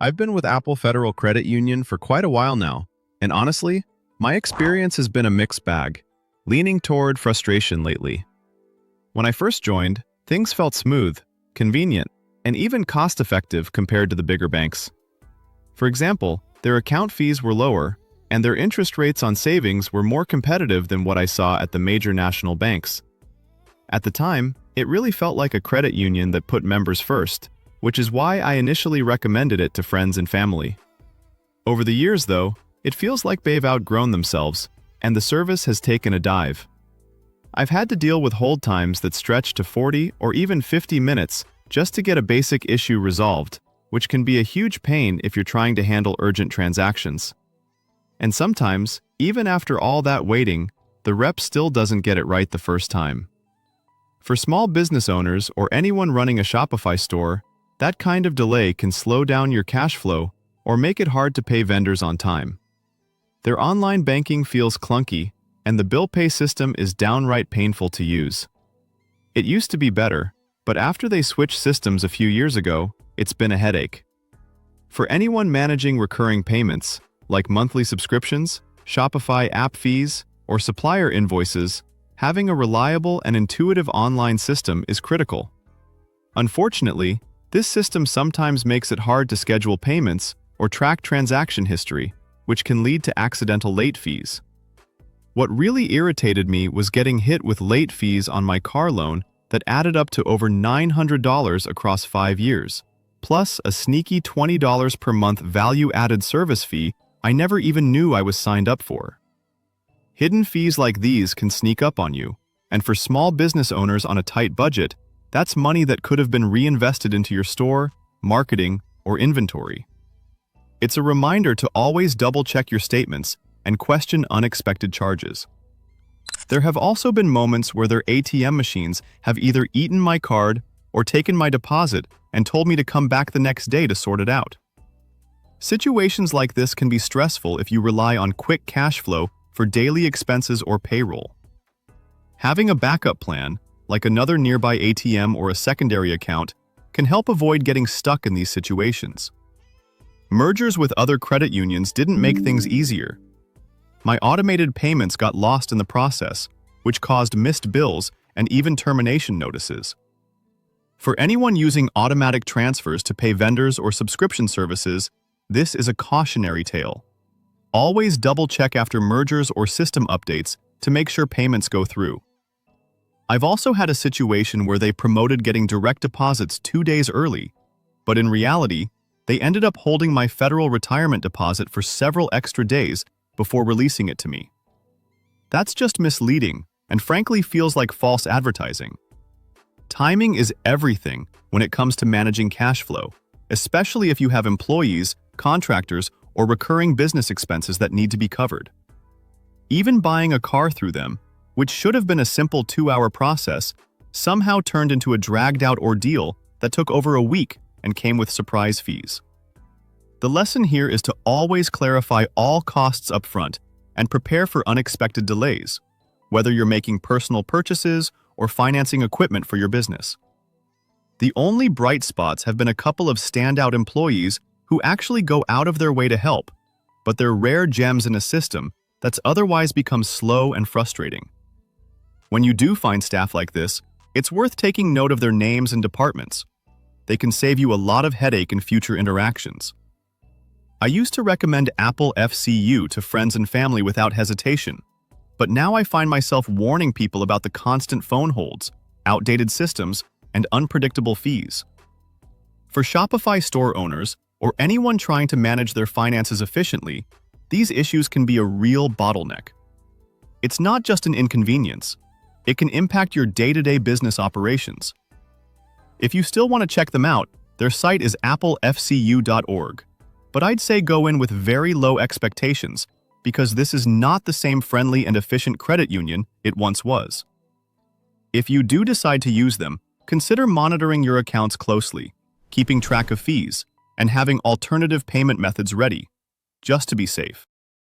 I've been with Apple Federal Credit Union for quite a while now, and honestly, my experience has been a mixed bag, leaning toward frustration lately. When I first joined, things felt smooth, convenient, and even cost-effective compared to the bigger banks. For example, their account fees were lower, and their interest rates on savings were more competitive than what I saw at the major national banks. At the time, it really felt like a credit union that put members first, which is why I initially recommended it to friends and family. Over the years, though, it feels like they've outgrown themselves, and the service has taken a dive. I've had to deal with hold times that stretch to 40 or even 50 minutes just to get a basic issue resolved, which can be a huge pain if you're trying to handle urgent transactions. And sometimes, even after all that waiting, the rep still doesn't get it right the first time. For small business owners or anyone running a Shopify store, that kind of delay can slow down your cash flow or make it hard to pay vendors on time. Their online banking feels clunky, and the bill pay system is downright painful to use. It used to be better, but after they switched systems a few years ago, it's been a headache. For anyone managing recurring payments, like monthly subscriptions, Shopify app fees, or supplier invoices, having a reliable and intuitive online system is critical. Unfortunately, this system sometimes makes it hard to schedule payments or track transaction history, which can lead to accidental late fees. What really irritated me was getting hit with late fees on my car loan that added up to over $900 across 5 years, plus a sneaky $20 per month value-added service fee I never even knew I was signed up for. Hidden fees like these can sneak up on you, and for small business owners on a tight budget, that's money that could have been reinvested into your store, marketing, or inventory. It's a reminder to always double-check your statements and question unexpected charges. There have also been moments where their ATM machines have either eaten my card or taken my deposit and told me to come back the next day to sort it out. Situations like this can be stressful if you rely on quick cash flow for daily expenses or payroll. Having a backup plan, like another nearby ATM or a secondary account, can help avoid getting stuck in these situations. Mergers with other credit unions didn't make things easier. My automated payments got lost in the process, which caused missed bills and even termination notices. For anyone using automatic transfers to pay vendors or subscription services, this is a cautionary tale. Always double-check after mergers or system updates to make sure payments go through. I've also had a situation where they promoted getting direct deposits 2 days early, but in reality, they ended up holding my federal retirement deposit for several extra days before releasing it to me. That's just misleading and frankly feels like false advertising. Timing is everything when it comes to managing cash flow, especially if you have employees, contractors, or recurring business expenses that need to be covered. Even buying a car through them, which should have been a simple 2-hour process, somehow turned into a dragged-out ordeal that took over a week and came with surprise fees. The lesson here is to always clarify all costs up front and prepare for unexpected delays, whether you're making personal purchases or financing equipment for your business. The only bright spots have been a couple of standout employees who actually go out of their way to help, but they're rare gems in a system that's otherwise become slow and frustrating. When you do find staff like this, it's worth taking note of their names and departments. They can save you a lot of headache in future interactions. I used to recommend Apple FCU to friends and family without hesitation, but now I find myself warning people about the constant phone holds, outdated systems, and unpredictable fees. For Shopify store owners, or anyone trying to manage their finances efficiently, these issues can be a real bottleneck. It's not just an inconvenience. It can impact your day-to-day business operations. If you still want to check them out, their site is applefcu.org. But I'd say go in with very low expectations, because this is not the same friendly and efficient credit union it once was. If you do decide to use them, consider monitoring your accounts closely, keeping track of fees, and having alternative payment methods ready, just to be safe.